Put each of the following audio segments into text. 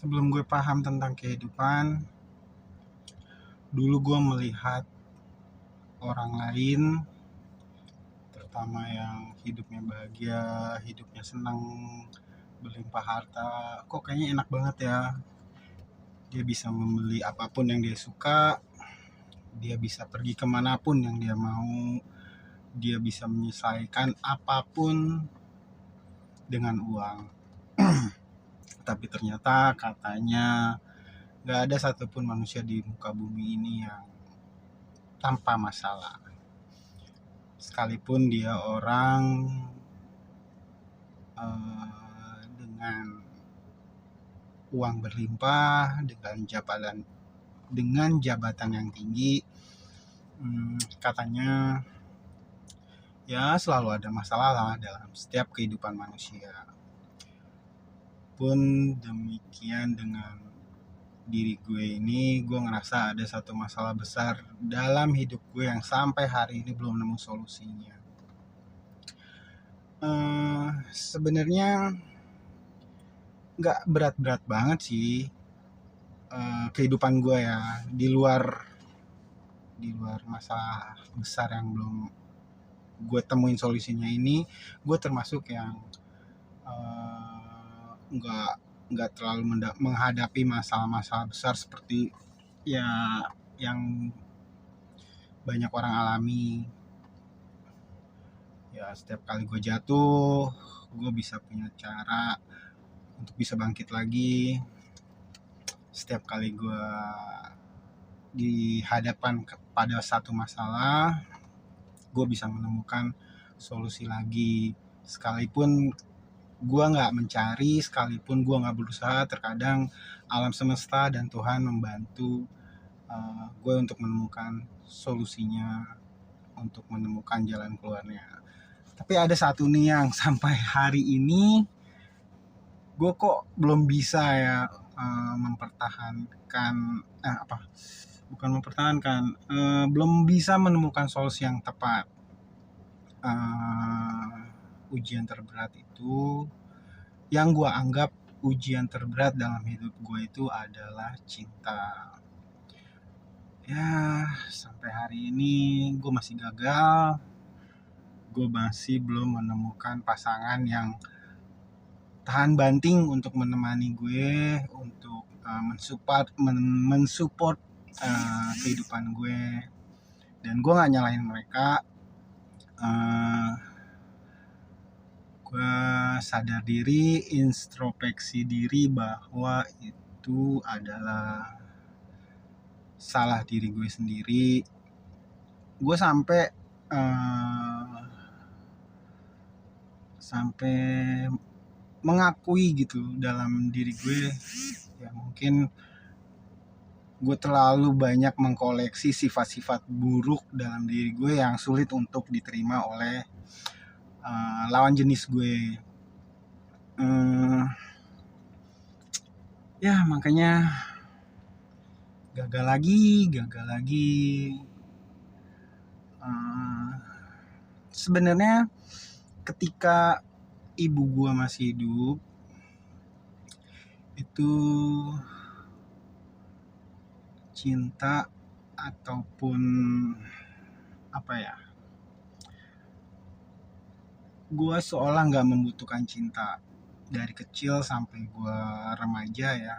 Sebelum gue paham tentang kehidupan, dulu gue melihat orang lain, terutama yang hidupnya bahagia, hidupnya senang, berlimpah harta. Kok kayaknya enak banget ya. Dia bisa membeli apapun yang dia suka, dia bisa pergi kemanapun yang dia mau, dia bisa menyelesaikan apapun dengan uang. Tapi ternyata katanya gak ada satupun manusia di muka bumi ini yang tanpa masalah. Sekalipun dia orang dengan uang berlimpah, dengan jabatan yang tinggi, katanya ya selalu ada masalah lah dalam setiap kehidupan manusia. Pun demikian dengan diri gue ini, gue ngerasa ada satu masalah besar dalam hidup gue yang sampai hari ini belum nemu solusinya. Sebenarnya nggak berat-berat banget sih kehidupan gue ya, di luar masalah besar yang belum gue temuin solusinya ini. Gue termasuk yang nggak terlalu menghadapi masalah-masalah besar seperti ya yang banyak orang alami. Ya setiap kali gue jatuh, gue bisa punya cara untuk bisa bangkit lagi. Setiap kali gue dihadapkan kepada satu masalah, gue bisa menemukan solusi lagi. Sekalipun gue gak mencari, sekalipun gue gak berusaha, terkadang alam semesta dan Tuhan membantu gue untuk menemukan solusinya, untuk menemukan jalan keluarnya. Tapi ada satu nih yang sampai hari ini gue kok belum bisa ya belum bisa menemukan solusi yang tepat. Ujian terberat itu, yang gue anggap ujian terberat dalam hidup gue itu adalah cinta. Ya sampai hari ini gue masih gagal. Gue masih belum menemukan pasangan yang tahan banting untuk menemani gue, untuk mensupport kehidupan gue. Dan gue gak nyalahin mereka. Gue sadar diri, introspeksi diri bahwa itu adalah salah diri gue sendiri. Gue sampai mengakui gitu dalam diri gue, ya mungkin gue terlalu banyak mengkoleksi sifat-sifat buruk dalam diri gue yang sulit untuk diterima oleh lawan jenis gue. Ya makanya gagal lagi. Sebenarnya ketika ibu gue masih hidup, itu cinta ataupun gue seolah gak membutuhkan cinta. Dari kecil sampai gue remaja ya,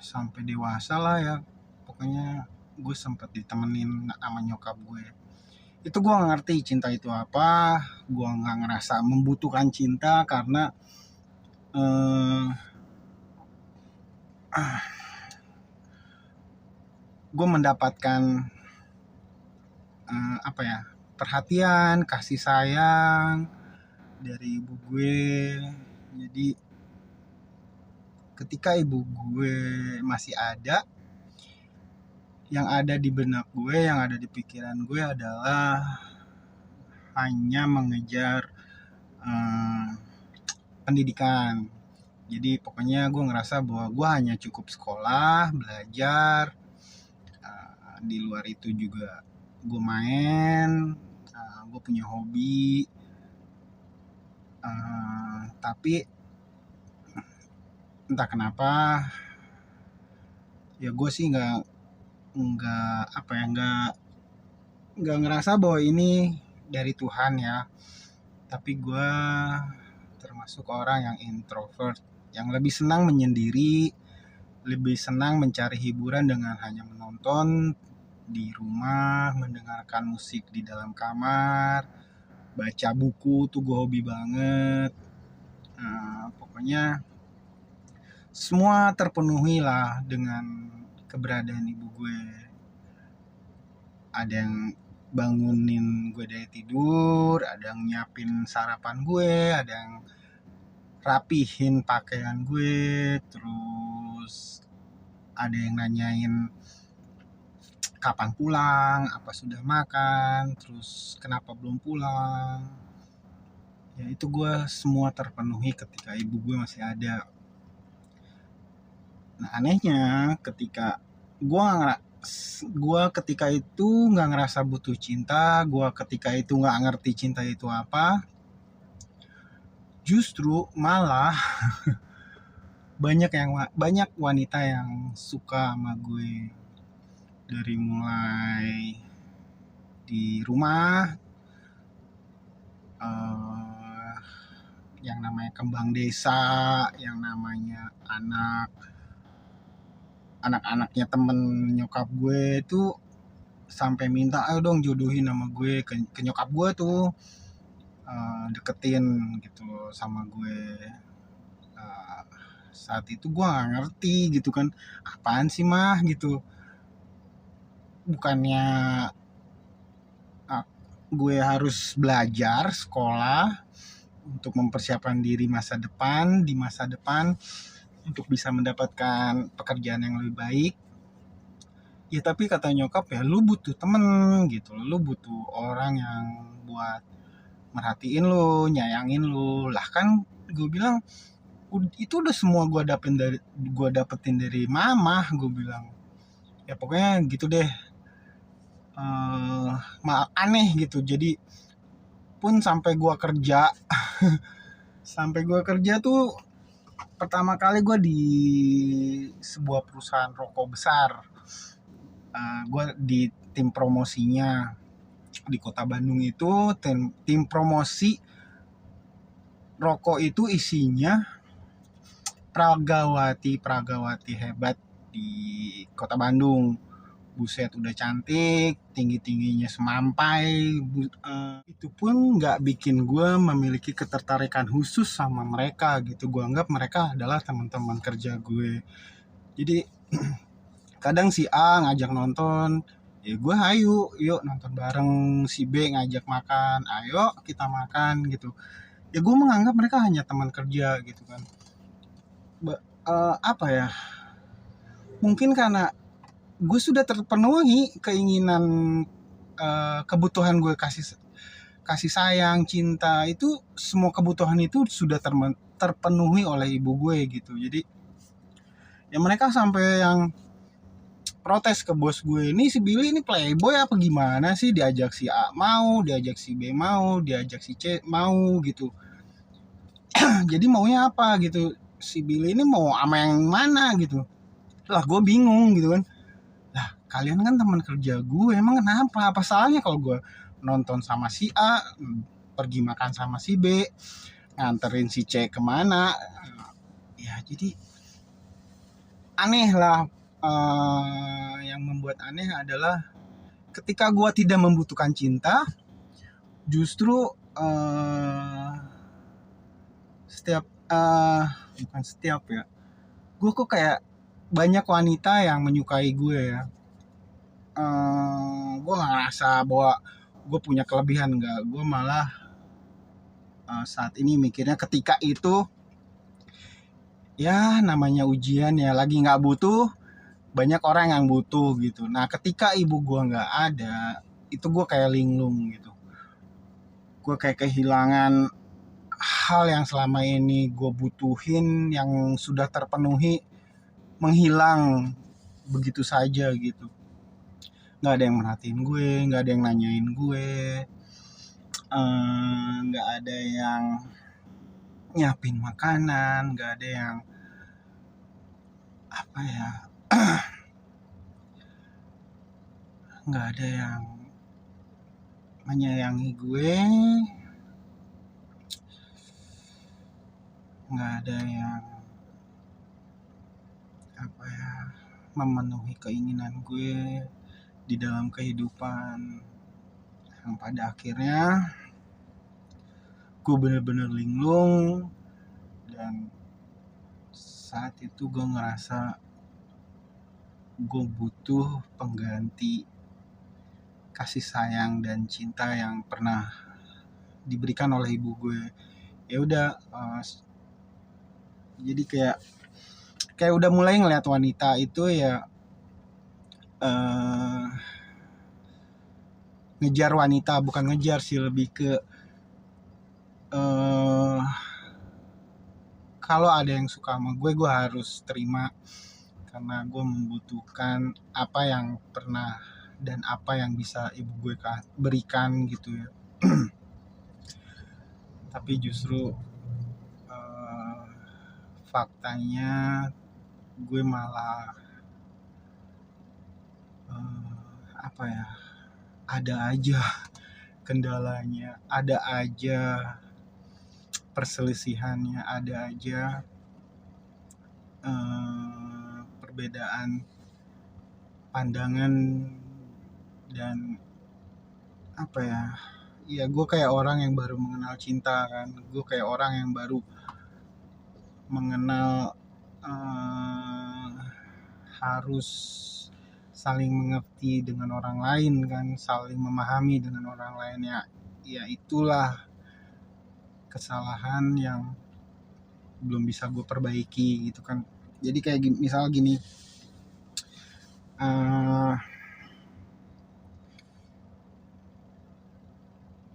sampai dewasa lah ya, pokoknya gue sempet ditemenin sama nyokap gue. Itu gue gak ngerti cinta itu apa. Gue gak ngerasa membutuhkan cinta karena gue mendapatkan perhatian, kasih sayang dari ibu gue. Jadi ketika ibu gue masih ada, yang ada di benak gue, yang ada di pikiran gue adalah hanya mengejar pendidikan. Jadi pokoknya gue ngerasa bahwa gue hanya cukup sekolah, belajar. Di luar itu juga gue main, gue punya hobi. Tapi entah kenapa ya gue sih nggak apa ya nggak ngerasa bahwa ini dari Tuhan ya, tapi gue termasuk orang yang introvert, yang lebih senang menyendiri, lebih senang mencari hiburan dengan hanya menonton di rumah, mendengarkan musik di dalam kamar, baca buku tuh gue hobi banget. Pokoknya semua terpenuhi lah dengan keberadaan ibu gue. Ada yang bangunin gue dari tidur, ada yang nyiapin sarapan gue, ada yang rapihin pakaian gue, terus ada yang nanyain kapan pulang, apa sudah makan, terus kenapa belum pulang. Ya itu gue semua terpenuhi ketika ibu gue masih ada. Nah anehnya gue ketika itu nggak ngerasa butuh cinta, gue ketika itu nggak ngerti cinta itu apa, justru malah banyak wanita yang suka sama gue, dari mulai di rumah, yang namanya kembang desa, yang namanya anak-anaknya temen nyokap gue itu sampai minta ayo dong jodohin sama gue ke nyokap gue tuh, deketin gitu sama gue. Saat itu gue nggak ngerti gitu kan, apaan sih mah gitu, bukannya gue harus belajar sekolah untuk mempersiapkan diri di masa depan untuk bisa mendapatkan pekerjaan yang lebih baik. Ya tapi kata nyokap ya lu butuh temen gitu, lu butuh orang yang buat merhatiin lu, nyayangin lu. Lah kan gue bilang itu udah semua gue dapetin dari mama, gue bilang. Ya pokoknya gitu deh. Aneh gitu. Jadi pun sampai gue kerja tuh pertama kali gue di sebuah perusahaan rokok besar. Gue di tim promosinya di kota Bandung itu, tim promosi rokok itu isinya pragawati hebat di kota Bandung. Buset udah cantik, tingginya semampai. Itu pun nggak bikin gue memiliki ketertarikan khusus sama mereka gitu. Gue anggap mereka adalah teman-teman kerja gue. Jadi kadang si A ngajak nonton, ya gue yuk nonton bareng. Si B ngajak makan, ayo kita makan gitu. Ya gue menganggap mereka hanya teman kerja gitu kan. Apa ya, mungkin karena gue sudah terpenuhi keinginan, kebutuhan gue kasih sayang, cinta, itu semua kebutuhan itu sudah terpenuhi oleh ibu gue gitu. Jadi ya mereka sampai yang protes ke bos gue, ini si Billy ini playboy apa gimana sih, diajak si A mau, diajak si B mau, diajak si C mau gitu. Jadi maunya apa gitu, si Billy ini mau sama yang mana gitu. Lah gue bingung gitu kan. Lah kalian kan teman kerja gue, emang kenapa, apa salahnya kalau gue nonton sama si A, pergi makan sama si B, nganterin si C kemana. Ya jadi aneh lah. Yang membuat aneh adalah ketika gue tidak membutuhkan cinta, justru bukan setiap ya, gue kok kayak banyak wanita yang menyukai gue ya. Gue nggak ngerasa bahwa gue punya kelebihan, nggak. Gue malah saat ini mikirnya ketika itu ya namanya ujian ya, lagi nggak butuh, banyak orang yang butuh gitu. Nah ketika ibu gue nggak ada, itu gue kayak linglung gitu. Gue kayak kehilangan hal yang selama ini gue butuhin, yang sudah terpenuhi, menghilang begitu saja gitu. Nggak ada yang merhatiin gue, nggak ada yang nanyain gue, nggak ada yang nyiapin makanan, nggak ada yang apa ya, nggak ada yang menyayangi gue, nggak ada yang apa ya, memenuhi keinginan gue di dalam kehidupan, yang pada akhirnya gue bener-bener linglung. Dan saat itu gue ngerasa gue butuh pengganti kasih sayang dan cinta yang pernah diberikan oleh ibu gue. Ya udah, jadi kayak udah mulai ngeliat wanita itu ya, ngejar wanita, bukan ngejar sih, lebih ke kalau ada yang suka sama gue harus terima, karena gue membutuhkan apa yang pernah dan apa yang bisa ibu gue berikan gitu ya. Tapi justru faktanya gue malah apa ya, ada aja kendalanya, ada aja perselisihannya, ada aja perbedaan pandangan. Dan apa ya, ya gue kayak orang yang baru mengenal cinta kan, gue kayak orang yang baru mengenal harus saling mengerti dengan orang lain kan, saling memahami dengan orang lain. Ya itulah kesalahan yang belum bisa gue perbaiki gitu kan. Jadi kayak misal gini,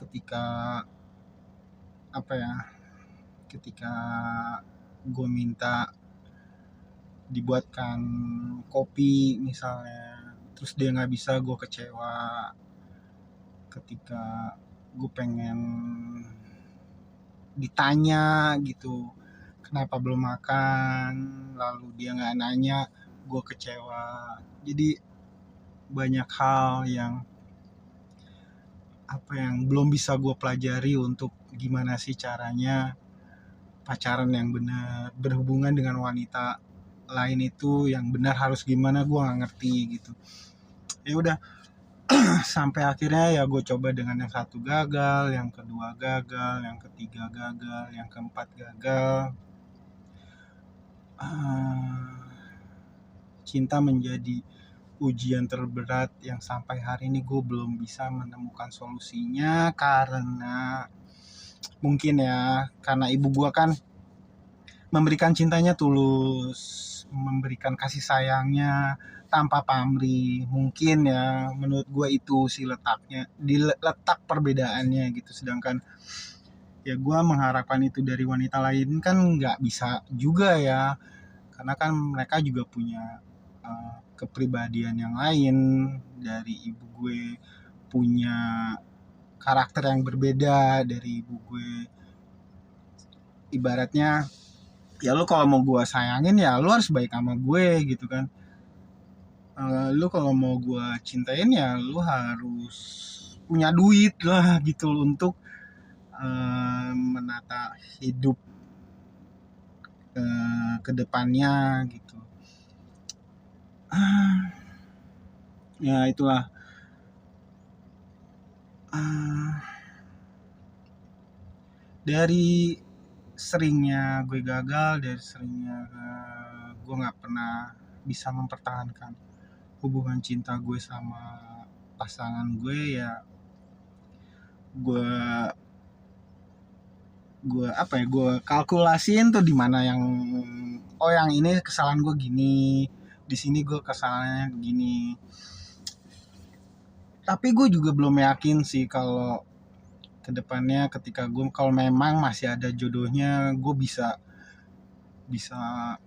ketika apa ya, ketika gue minta dibuatkan kopi misalnya, terus dia nggak bisa, gue kecewa. Ketika gue pengen ditanya gitu, kenapa belum makan, lalu dia nggak nanya, gue kecewa. Jadi banyak hal yang apa yang belum bisa gue pelajari untuk gimana sih caranya pacaran yang benar, berhubungan dengan wanita lain itu yang benar harus gimana, gue nggak ngerti gitu. Ya udah, sampai akhirnya ya gue coba dengan yang satu gagal, yang kedua gagal, yang ketiga gagal, yang keempat gagal. Cinta menjadi ujian terberat yang sampai hari ini gue belum bisa menemukan solusinya, karena mungkin ya karena ibu gue kan memberikan cintanya tulus, memberikan kasih sayangnya tanpa pamrih. Mungkin ya menurut gue itu sih letaknya, di letak perbedaannya gitu. Sedangkan ya gue mengharapkan itu dari wanita lain kan nggak bisa juga ya, karena kan mereka juga punya kepribadian yang lain. Dari ibu gue punya karakter yang berbeda dari ibu gue. Ibaratnya ya lu kalau mau gue sayangin ya lu harus baik sama gue gitu kan. Lu kalau mau gue cintain ya lu harus punya duit lah gitu untuk menata hidup ke depannya gitu. Ya itulah, dari seringnya gue gagal, dari seringnya gue nggak pernah bisa mempertahankan hubungan cinta gue sama pasangan gue, ya gue kalkulasiin tuh di mana yang yang ini kesalahan gue gini, di sini gue kesalahannya gini. Tapi gue juga belum yakin sih kalau kedepannya ketika gue kalau memang masih ada jodohnya, gue bisa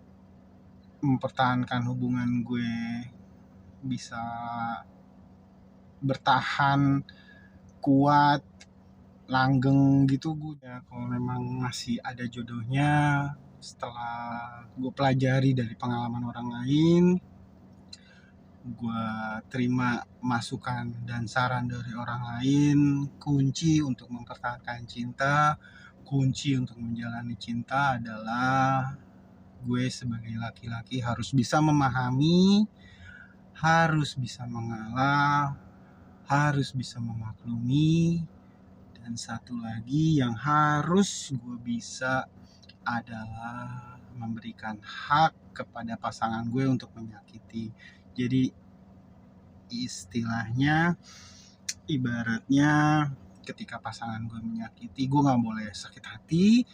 mempertahankan hubungan gue, bisa bertahan kuat, langgeng gitu. Gue ya kalau memang masih ada jodohnya, setelah gue pelajari dari pengalaman orang lain, gue terima masukan dan saran dari orang lain, kunci untuk mempertahankan cinta, kunci untuk menjalani cinta adalah gue sebagai laki-laki harus bisa memahami, harus bisa mengalah, harus bisa memaklumi, dan satu lagi yang harus gue bisa adalah memberikan hak kepada pasangan gue untuk menyakiti. Jadi istilahnya, ibaratnya ketika pasangan gue menyakiti, gue gak boleh sakit hati,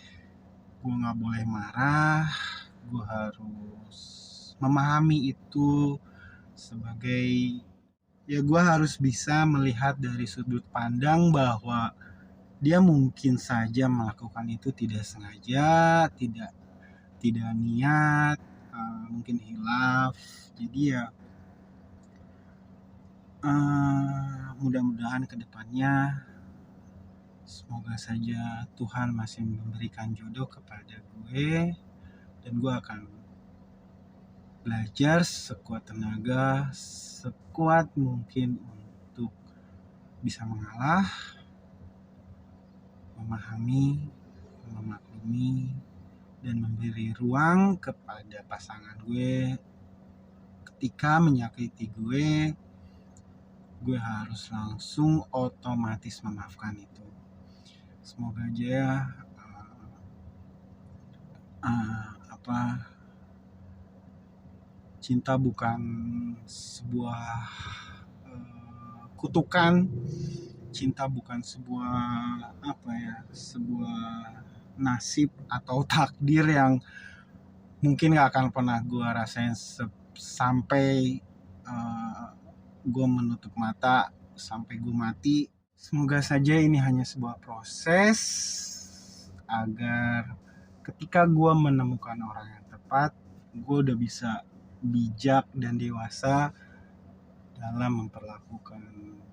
gue gak boleh marah, gue harus memahami itu sebagai, ya gue harus bisa melihat dari sudut pandang bahwa dia mungkin saja melakukan itu tidak sengaja, tidak niat, mungkin hilaf. Jadi ya mudah-mudahan kedepannya semoga saja Tuhan masih memberikan jodoh kepada gue, dan gue akan belajar sekuat tenaga, sekuat mungkin untuk bisa mengalah, memahami, memaklumi, dan memberi ruang kepada pasangan gue ketika menyakiti gue harus langsung otomatis memaafkan itu. Semoga aja cinta bukan sebuah kutukan, cinta bukan sebuah sebuah nasib atau takdir yang mungkin gak akan pernah gue rasain sampai gue menutup mata, sampai gue mati. Semoga saja ini hanya sebuah proses agar ketika gue menemukan orang yang tepat, gue udah bisa bijak dan dewasa dalam memperlakukan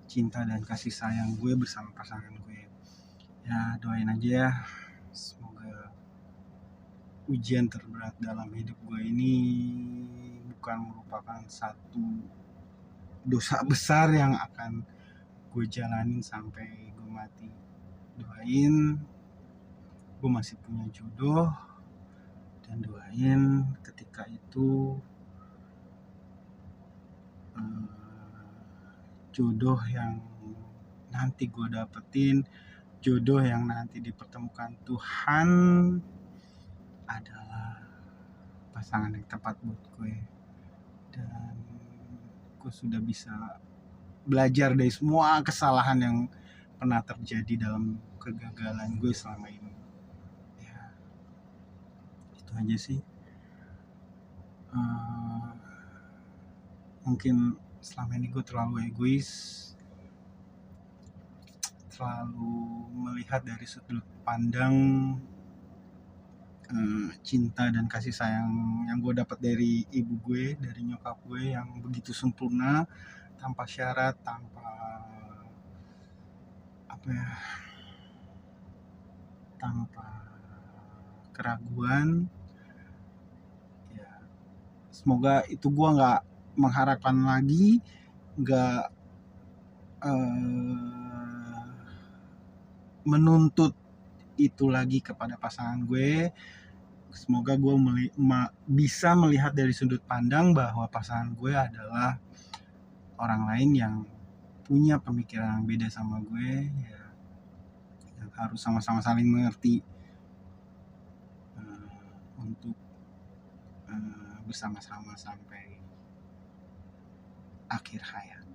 cinta dan kasih sayang gue bersama pasangan gue. Ya doain aja ya, semoga ujian terberat dalam hidup gue ini bukan merupakan satu dosa besar yang akan gue jalanin sampai gue mati. Doain gue masih punya jodoh, dan doain ketika itu jodoh yang nanti gue dapetin, jodoh yang nanti dipertemukan Tuhan adalah pasangan yang tepat buat gue, dan gue sudah bisa belajar dari semua kesalahan yang pernah terjadi dalam kegagalan gue selama ini. Ya, itu aja sih. Mungkin selama ini gue terlalu egois, terlalu melihat dari sudut pandang cinta dan kasih sayang yang gue dapat dari ibu gue, dari nyokap gue yang begitu sempurna, tanpa syarat, tanpa tanpa keraguan. Ya, semoga itu gue nggak mengharapkan lagi, nggak menuntut itu lagi kepada pasangan gue. Semoga gue bisa melihat dari sudut pandang bahwa pasangan gue adalah orang lain yang punya pemikiran yang beda sama gue, ya, yang harus sama-sama saling mengerti untuk bersama-sama sampai akhir hayat.